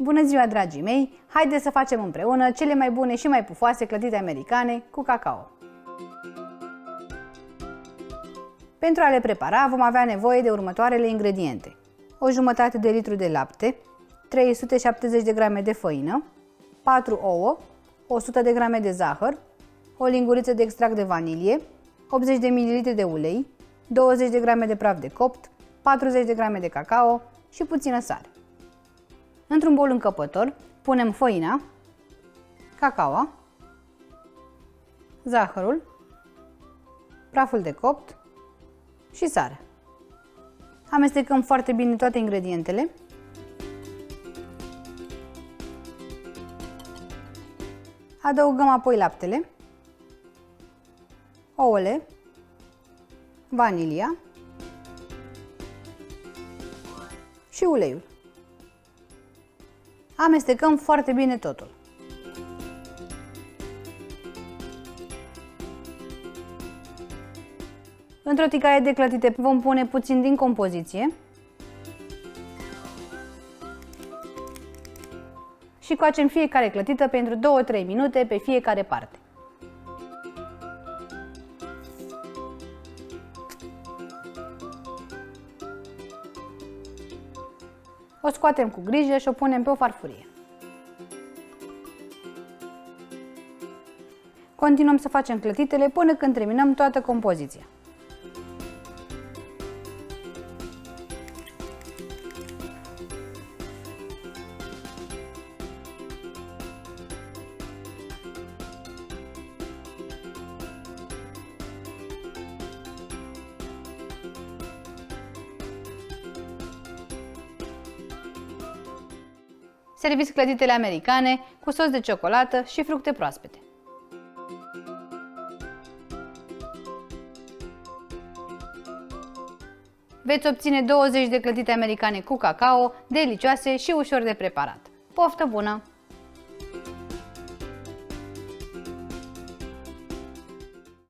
Bună ziua, dragii mei! Haideți să facem împreună cele mai bune și mai pufoase clătite americane cu cacao. Pentru a le prepara vom avea nevoie de următoarele ingrediente: o jumătate de litru de lapte, 370 de grame de făină, 4 ouă, 100 de grame de zahăr, o linguriță de extract de vanilie, 80 de ml de ulei, 20 de grame de praf de copt, 40 de grame de cacao și puțină sare. Într-un bol încăpător punem făina, cacao, zahărul, praful de copt și sarea. Amestecăm foarte bine toate ingredientele. Adăugăm apoi laptele, ouăle, vanilia și uleiul. Amestecăm foarte bine totul. Într-o tigaie de clătite vom pune puțin din compoziție și coacem fiecare clătită pentru 2-3 minute pe fiecare parte. O scoatem cu grijă și o punem pe o farfurie. Continuăm să facem clătitele până când terminăm toată compoziția. Serviți clătitele americane cu sos de ciocolată și fructe proaspete. Veți obține 20 de clătite americane cu cacao, delicioase și ușor de preparat. Poftă bună!